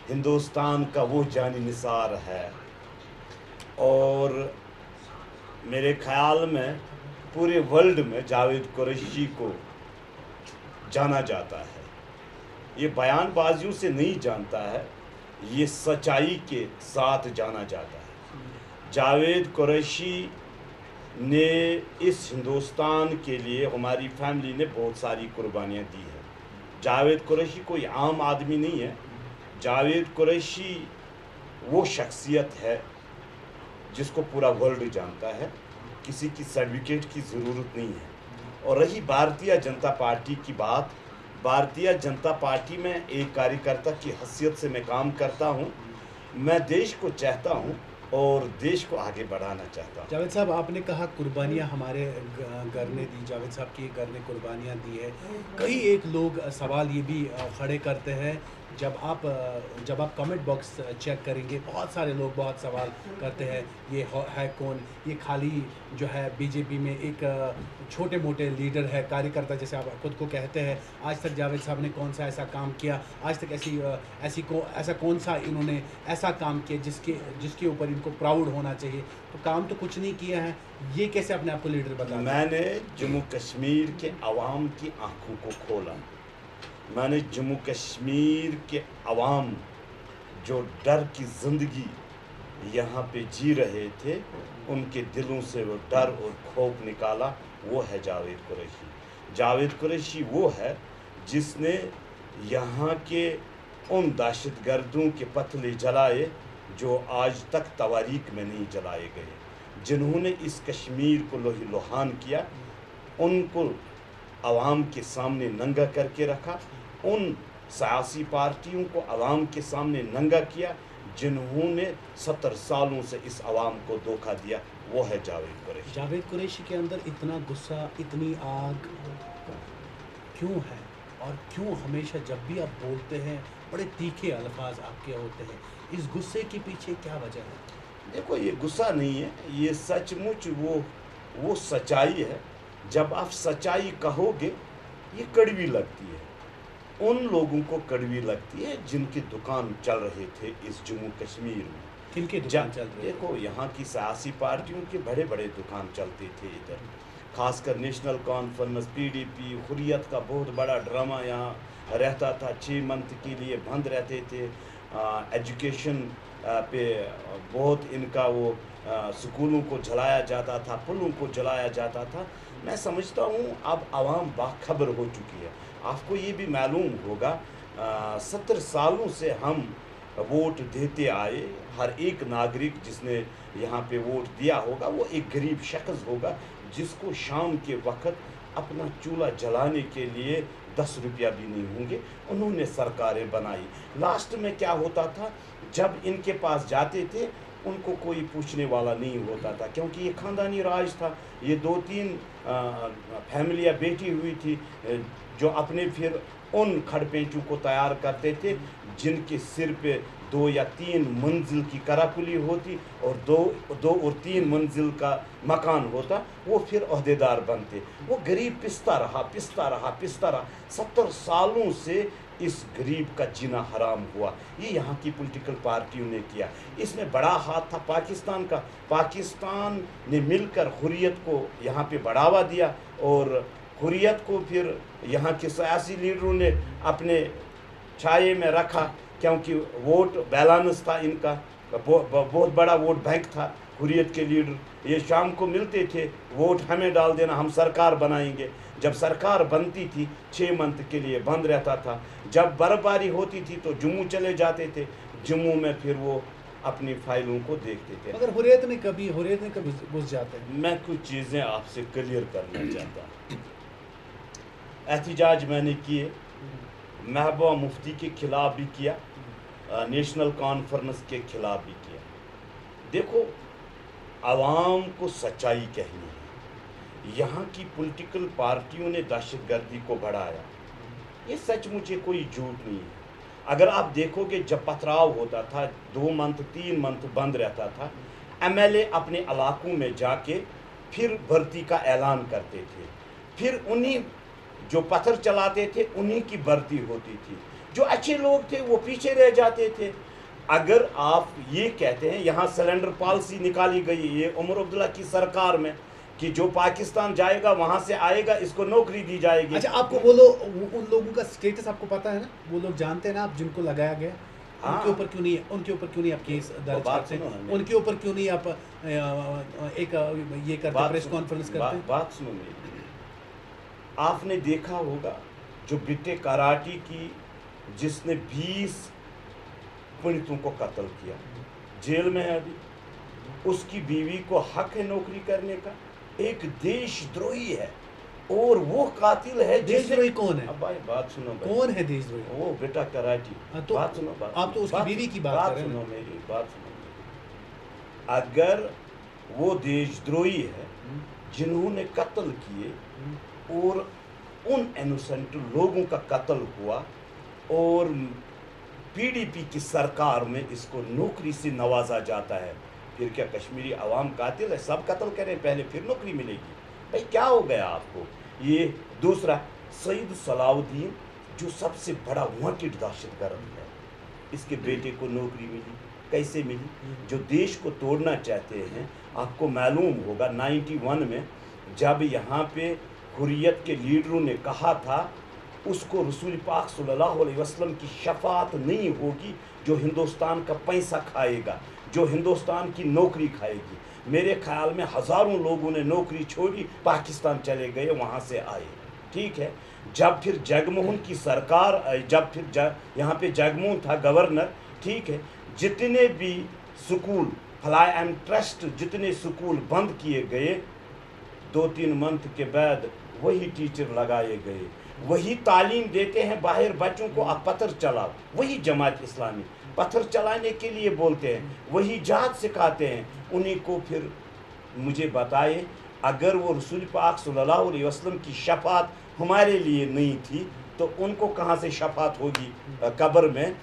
ہندوستان کا وہ جانی نثار ہے، اور میرے خیال میں پورے ورلڈ میں جاوید قریشی کو جانا جاتا ہے۔ یہ بیان بازیوں سے نہیں جانتا ہے، یہ سچائی کے ساتھ جانا جاتا ہے۔ جاوید قریشی نے اس ہندوستان کے لیے، ہماری فیملی نے بہت ساری قربانیاں دی ہیں۔ جاوید قریشی کوئی عام آدمی نہیں ہے۔ جاوید قریشی وہ شخصیت ہے جس کو پورا ورلڈ جانتا ہے، کسی کی سرٹیفکیٹ کی ضرورت نہیں ہے۔ اور رہی بھارتیہ جنتا پارٹی کی بات، بھارتیہ جنتا پارٹی میں ایک کاریہ کی حیثیت سے میں کام کرتا ہوں۔ میں دیش کو چاہتا ہوں اور دیش کو آگے بڑھانا چاہتا ہوں۔ جاوید صاحب، آپ نے کہا قربانیاں ہمارے گھر نے دی، جاوید صاحب کے گھر نے قربانیاں دی ہے۔ کئی ایک لوگ سوال یہ بھی کھڑے کرتے ہیں، جب آپ کمنٹ باکس چیک کریں گے، بہت سارے لوگ بہت سوال کرتے ہیں، یہ ہے کون؟ یہ خالی جو ہے بی جے پی میں ایک چھوٹے موٹے لیڈر ہے، کاریہ کرتا جیسے آپ خود کو کہتے ہیں۔ آج تک جاوید صاحب نے کون سا ایسا کام کیا؟ آج تک ایسا کون سا انہوں نے ایسا کام کیا جس کے اوپر ان کو پراؤڈ ہونا چاہیے؟ تو کام تو کچھ نہیں کیا ہے، یہ کیسے اپنے آپ کو لیڈر بتا؟ میں نے جموں کشمیر کے عوام کی آنکھوں کو کھولا۔ میں نے جموں کشمیر کے عوام جو ڈر کی زندگی یہاں پہ جی رہے تھے، ان کے دلوں سے وہ ڈر اور خوف نکالا۔ وہ ہے جاوید قریشی۔ جاوید قریشی وہ ہے جس نے یہاں کے ان دہشت گردوں کے پتلے جلائے جو آج تک تواریخ میں نہیں جلائے گئے، جنہوں نے اس کشمیر کو لوہی لوہان کیا۔ ان کو عوام کے سامنے ننگا کر کے رکھا، ان سیاسی پارٹیوں کو عوام کے سامنے ننگا کیا جنہوں نے 70 سالوں سے اس عوام کو دھوکہ دیا۔ وہ ہے جاوید قریشی۔ جاوید قریشی کے اندر اتنا غصہ، اتنی آگ کیوں ہے؟ اور کیوں ہمیشہ جب بھی آپ بولتے ہیں بڑے تیکھے الفاظ آپ کے ہوتے ہیں؟ اس غصے کے پیچھے کیا وجہ ہے؟ دیکھو، یہ غصہ نہیں ہے، یہ سچ مچ وہ سچائی ہے۔ جب آپ سچائی کہو گے، یہ کڑوی لگتی ہے۔ ان لوگوں کو کڑوی لگتی ہے جن کی دکان چل رہے تھے اس جموں کشمیر میں۔ کن کے دکان چل رہے؟ دیکھو، یہاں کی سیاسی پارٹیوں کے بڑے بڑے دکان چلتے تھے ادھر، خاص کر national conference, P D P, Hurriyat کا بہت بڑا ڈرامہ یہاں رہتا تھا، 6 منتھ کے لیے بند رہتے تھے۔ ایجوکیشن پہ بہت ان کا وہ سکولوں کو جلایا جاتا تھا، پلوں کو جلایا جاتا تھا۔ میں سمجھتا ہوں اب عوام باخبر ہو چکی ہے۔ آپ کو یہ بھی معلوم ہوگا، 70 سالوں سے ہم ووٹ دیتے آئے۔ ہر ایک ناگرک جس نے یہاں پہ ووٹ دیا ہوگا، وہ ایک غریب شخص ہوگا جس کو شام کے وقت اپنا چولہا جلانے کے لیے 10 روپیہ بھی نہیں ہوں گے۔ انہوں نے سرکاریں بنائی۔ لاسٹ میں کیا ہوتا تھا، جب ان کے پاس جاتے تھے ان کو کوئی پوچھنے والا نہیں ہوتا تھا، کیونکہ یہ خاندانی راج تھا۔ یہ 2-3 فیملیاں بیٹھی ہوئی تھی جو اپنے پھر ان کھڑ پینچوں کو تیار کرتے تھے جن کے سر پہ 2 یا 3 منزل کی کراکلی ہوتی اور 2 اور 3 منزل کا مکان ہوتا، وہ پھر عہدیدار بنتے۔ وہ غریب پستا رہا۔ 70 سالوں سے اس غریب کا جینا حرام ہوا۔ یہ یہاں کی پولیٹیکل پارٹیوں نے کیا۔ اس میں بڑا ہاتھ تھا پاکستان کا۔ پاکستان نے مل کر حریت کو یہاں پہ بڑھاوا دیا، اور حریت کو پھر یہاں کے سیاسی لیڈروں نے اپنے چھائے میں رکھا، کیونکہ ووٹ بیلنس تھا ان کا، بہت بڑا ووٹ بینک تھا حریت کے لیڈر۔ یہ شام کو ملتے تھے، ووٹ ہمیں ڈال دینا، ہم سرکار بنائیں گے۔ جب سرکار بنتی تھی 6 منتھ کے لیے بند رہتا تھا۔ جب برف باری ہوتی تھی تو جموں چلے جاتے تھے، جموں میں پھر وہ اپنی فائلوں کو دیکھتے تھے۔ مگر حریت نے کبھی گھس جاتے ہیں۔ میں کچھ چیزیں آپ سے کلیئر کرنا چاہتا ہوں۔ احتجاج میں نے کیے، محبوبہ مفتی کے خلاف بھی کیا، نیشنل کانفرنس کے خلاف بھی کیا۔ دیکھو، عوام کو سچائی کہنی ہے۔ یہاں کی پولیٹیکل پارٹیوں نے دہشت گردی کو بڑھایا، یہ سچ مجھے کوئی جھوٹ نہیں ہے۔ اگر آپ دیکھو گے، جب پتھراؤ ہوتا تھا، 2 منتھ 3 منتھ بند رہتا تھا، ایم ایل اے اپنے علاقوں میں جا کے پھر بھرتی کا اعلان کرتے تھے، پھر انہیں جو پتھر چلاتے تھے انہیں کی بھرتی ہوتی تھی۔ जो अच्छे लोग थे वो पीछे रह जाते थे। अगर आप ये कहते हैं यहाँ सिलेंडर पॉलिसी निकाली गई ये उमर अब्दुल्ला की सरकार में कि जो पाकिस्तान जाएगा वहाँ से आएगा, इसको नौकरी दी जाएगी। अच्छा, आपको वो लोग, उन लोगों का स्टेटस आपको पता है ना, वो लोग जानते हैं ना आप जिनको लगाया गया, उनके ऊपर क्यों नहीं आप केस दर्ज करते हैं? उनके ऊपर क्यों नहीं आप एक ये करते, प्रेस कॉन्फ्रेंस करते हैं? बात सुनो मेरी, आपने देखा होगा जो बिट्टे कराटी की, जिसने 20 पीड़ितों को कत्ल किया, जेल में है अभी, उसकी बीवी को हक है नौकरी करने का। एक देशद्रोही है और वो कातिल है। देशद्रोही कौन है? अब भाई बात सुनो भाई, कौन है देशद्रोही? वो बेटा कराटी। तो बात सुनो, बात आप तो उसकी बीवी की बात कर रहे हैं। सुनो मेरी बात सुनो। अगर वो देशद्रोही है जिन्होंने कत्ल किए और उन इनोसेंट लोगों का कत्ल हुआ और पीडीपी की सरकार में इसको नौकरी से नवाजा जाता है, फिर क्या कश्मीरी अवाम कातिल है? सब कत्ल करें पहले फिर नौकरी मिलेगी? भाई क्या हो गया आपको? ये दूसरा, सईद सलाउद्दीन जो सबसे बड़ा वांटेड दहशतगर्द है, इसके बेटे को नौकरी मिली, कैसे मिली? जो देश को तोड़ना चाहते हैं, आपको मालूम होगा 91 में जब यहाँ पे हुर्रियत के लीडरों ने कहा था उसको रसूल पाक सल्लल्लाहु अलैहि वसल्लम की शफाअत नहीं होगी जो हिंदुस्तान का पैसा खाएगा, जो हिंदुस्तान की नौकरी खाएगी। मेरे ख्याल में हज़ारों लोगों ने नौकरी छोड़ी, पाकिस्तान चले गए, वहाँ से आए, ठीक है। जब फिर जगमोहन की सरकार, जब फिर यहाँ पे जगमोहन था गवर्नर, ठीक है, जितने भी स्कूल फ्लाई एंड ट्रस्ट, जितने स्कूल बंद किए गए, 2-3 मंथ के बाद वही टीचर लगाए गए, वही तालीम देते हैं बाहर बच्चों को, आप पत्थर चलाओ, वही जमात इस्लामी पत्थर चलाने के लिए बोलते हैं, वही जहाद सिखाते हैं उन्हीं को। फिर मुझे बताए, अगर वो रसूल पाक सल्लल्लाहु अलैहि वसल्लम की शफात हमारे लिए नहीं थी तो उनको कहाँ से शफात होगी कब्र में?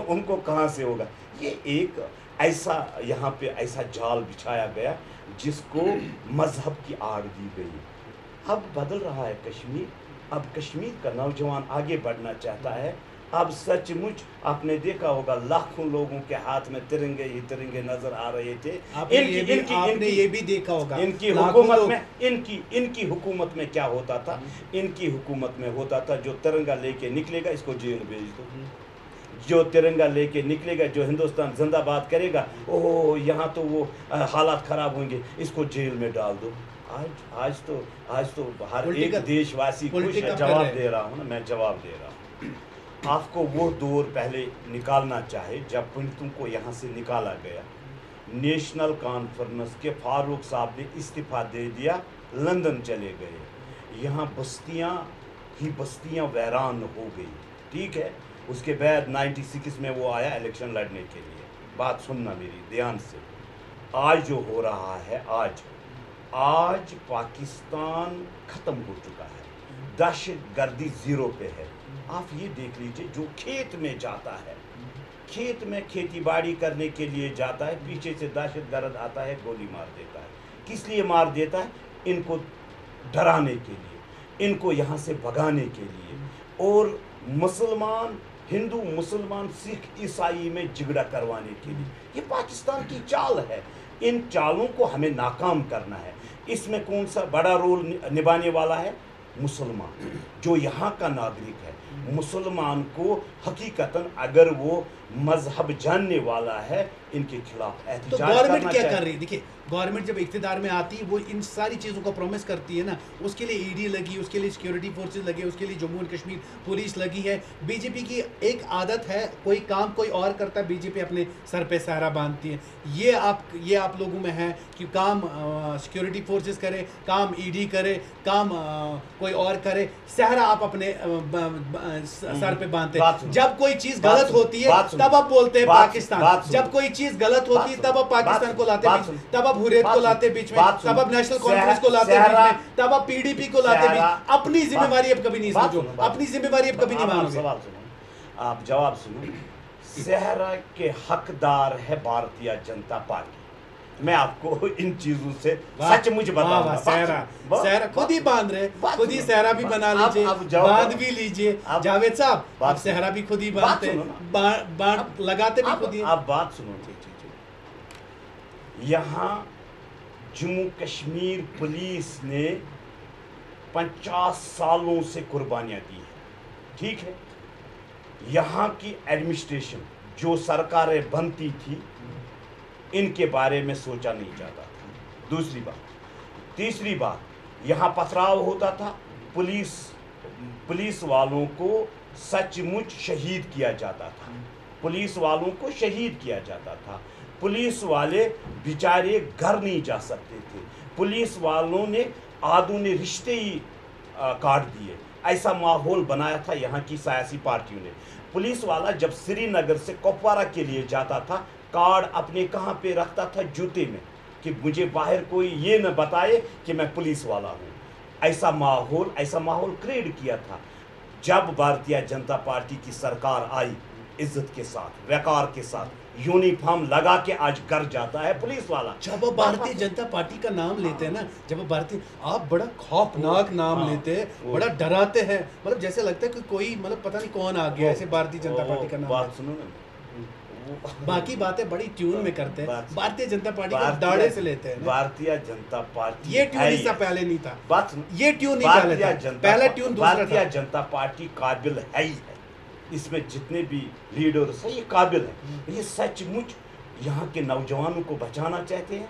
उनको कहाँ से होगा? ये एक ऐसा यहाँ पे ऐसा जाल बिछाया गया जिसको मजहब की आड़ दी गई। अब बदल रहा है कश्मीर, अब कश्मीर का नौजवान आगे बढ़ना चाहता है। अब सचमुच आपने देखा होगा लाखों लोगों के हाथ में तिरंगे ही तिरंगे नजर आ रहे थे। आपने ये भी देखा होगा इनकी हुकूमत में, इनकी हुकूमत में क्या होता था? इनकी हुकूमत में होता था जो तिरंगा लेके निकलेगा इसको जेल भेज दो, जो तिरंगा लेके निकलेगा, जो हिंदुस्तान जिंदाबाद करेगा, ओह यहाँ तो वो हालात खराब होंगे, इसको जेल में डाल दो। आज तो हर एक देशवासी खुश है। जवाब दे रहा हूँ ना, मैं जवाब दे रहा हूँ। आपको वो दौर पहले निकालना चाहे जब पीड़ितों को यहाँ से निकाला गया। नेशनल कॉन्फ्रेंस के फारूक साहब ने इस्तीफा दे दिया, लंदन चले गए। यहाँ बस्तियाँ वैरान हो गई, ठीक है। उसके बाद 96 में वो आया इलेक्शन लड़ने के लिए। बात सुनना मेरी ध्यान से, आज जो हो रहा है, आज पाकिस्तान ख़त्म हो चुका है, दहशतगर्दी ज़ीरो पे है। आप ये देख लीजिए, जो खेत में जाता है, खेत में खेती बाड़ी करने के लिए जाता है, पीछे से दहशतगर्द आता है, गोली मार देता है। किस लिए मार देता है? इनको डराने के लिए, इनको यहाँ से भगाने के लिए, और मुसलमान, हिंदू मुसलमान सिख ईसाई में झगड़ा करवाने के लिए। ये पाकिस्तान की चाल है। इन चालों को हमें नाकाम करना है। इसमें कौन सा बड़ा रोल निभाने वाला है? मुसलमान, जो यहाँ का नागरिक है। मुसलमान को हकीकतन अगर वो मजहब जानने वाला है, इनके खिलाफ एहतजाज तो गवर्नमेंट क्या कर रही है? देखिए, गवर्नमेंट जब इख्तिदार में आती है वो इन सारी चीज़ों को प्रॉमिस करती है ना। उसके लिए ईडी लगी, उसके लिए सिक्योरिटी फोर्सेस लगे, उसके लिए जम्मू एंड कश्मीर पुलिस लगी है। बीजेपी की एक आदत है, कोई काम कोई और करता है, बीजेपी अपने सर पे सहरा बांधती है। ये आप लोगों में है कि काम सिक्योरिटी फोर्सेस करे, काम ईडी करे, काम कोई और करे, सहरा आप अपने सर पे बांधते हैं। जब कोई चीज़ गलत होती है तब आप बोलते हैं पाकिस्तान, जब कोई चीज़ गलत होती है तब आप पाकिस्तान को लाते हैं, तब आप हुर्रियत को लाते बीच में, तब आप नेशनल कॉन्फ्रेंस को लाते बीच में, तब आप पीडीपी को लाते बीच। अपनी जिम्मेवारी अब कभी नहीं समझो, अपनी जिम्मेवारी अब कभी नहीं मानोगे। आप जवाब सुनो। सहरा के हकदार है भारतीय जनता पार्टी, मैं आपको इन चीजों से सच मुझ बताऊंगा। सहरा खुद ही बांध रहे, खुद ही सहरा भी बना लीजिए, बांध भी लीजिए। जावेद साहब आप सहरा भी खुद ही बांधते, बांध लगाते भी खुद ही। आप बात सुनो, यहाँ जम्मू कश्मीर पुलिस ने 50 सालों से कुर्बानियाँ दी है, ठीक है। यहाँ की एडमिनिस्ट्रेशन जो सरकारें बनती थी इनके बारे में सोचा नहीं जाता था, दूसरी बात। तीसरी बात, यहाँ पथराव होता था, पुलिस वालों को सचमुच शहीद किया जाता था, पुलिस वालों को शहीद किया जाता था। पुलिस वाले बेचारे घर नहीं जा सकते थे, पुलिस वालों ने आधों ने रिश्ते ही काट दिए। ऐसा माहौल बनाया था यहाँ की सियासी पार्टियों ने। पुलिस वाला जब श्रीनगर से कुपवारा के लिए जाता था, कार्ड अपने कहाँ पे रखता था, जूते में, कि मुझे बाहर कोई ये न बताए कि मैं पुलिस वाला हूँ। ऐसा माहौल क्रिएट किया था। जब भारतीय जनता पार्टी की सरकार आई, इज्जत के साथ, वक़ार के साथ, यूनिफॉर्म लगा के आज घर जाता है पुलिस वाला। जब भारतीय जनता पार्टी का नाम लेते हैं ना, जब भारतीय, आप बड़ा खौफनाक नाम लेते हैं, बड़ा डराते हैं, मतलब जैसे लगता है कि कोई मतलब पता नहीं कौन आ गया ऐसे भारतीय जनता पार्टी का नाम। बात सुनो ना, बाकी बातें बड़ी ट्यून में करते हैं, भारतीय जनता पार्टी को दाड़े से लेते हैं। भारतीय जनता पार्टी ये ट्यून इससे पहले नहीं था, बात ये ट्यून नहीं पहले था, पहला ट्यून दूसरा था। भारतीय जनता पार्टी काबिल है ही है, इसमें जितने भी लीडर्स हैं ये काबिल हैं, ये सचमुच यहाँ के नौजवानों को बचाना चाहते हैं।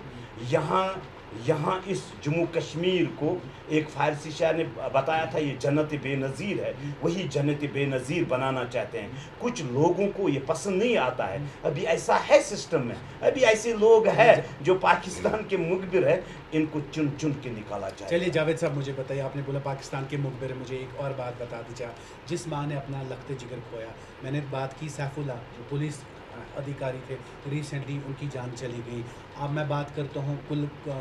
यहाँ इस जम्मू कश्मीर को एक फारसी शायर ने बताया था, ये जन्नत बेनज़ीर है, वही जन्नत बेनज़ीर बनाना चाहते हैं। कुछ लोगों को ये पसंद नहीं आता है, अभी ऐसा है सिस्टम में, अभी ऐसे लोग हैं जो पाकिस्तान के मुखबिर है, इनको चुन चुन के निकाला जाए। चलिए जावेद साहब मुझे बताइए, आपने बोला पाकिस्तान के मुखबिर, मुझे एक और बात बता दीजिए। जिस माँ ने अपना लखते जिगर खोया, मैंने बात की सैफुल्ला जो पुलिस अधिकारी थे, रिसेंटली उनकी जान चली गई। अब मैं बात करता हूँ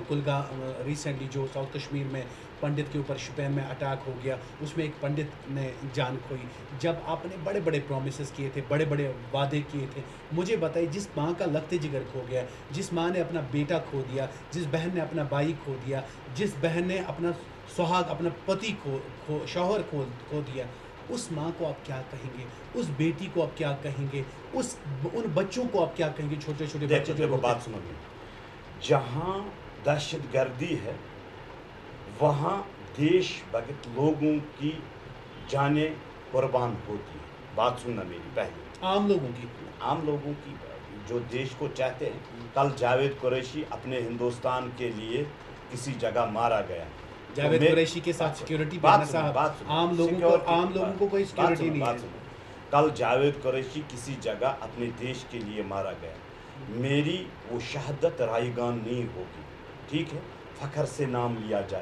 कुलगा, रिसेंटली जो साउथ कश्मीर में पंडित के ऊपर शुपैन में अटैक हो गया, उसमें एक पंडित ने जान खोई। जब आपने बड़े बड़े प्रोमिसेस किए थे, बड़े बड़े वादे किए थे, मुझे बताइए जिस माँ का लखते जिगर खो गया, जिस माँ ने अपना बेटा खो दिया, जिस बहन ने अपना भाई खो दिया, जिस बहन ने अपना सुहाग, अपना पति शौहर खो दिया, उस माँ को आप क्या कहेंगे, उस बेटी को आप क्या कहेंगे, उन बच्चों को आप क्या कहेंगे, छोटे छोटे बच्चे जो। बात सुनोगे, जहाँ दहशत गर्दी है वहाँ देशभक्त लोगों की जानें कुर्बान होती है। बात सुनना मेरी पहले, आम लोगों की जो देश को चाहते हैं। कल जावेद कुरैशी अपने हिंदुस्तान के लिए किसी जगह मारा गया। जावेद कुरैशी के साथ सिक्योरिटी साहब, आम लोगों को कोई सिक्योरिटी नहीं है। कल जावेद कुरैशी किसी जगह अपने देश के लिए मारा गया, मेरी वो शहादत रायगान नहीं होगी, ठीक है, फख्र से नाम लिया जाए।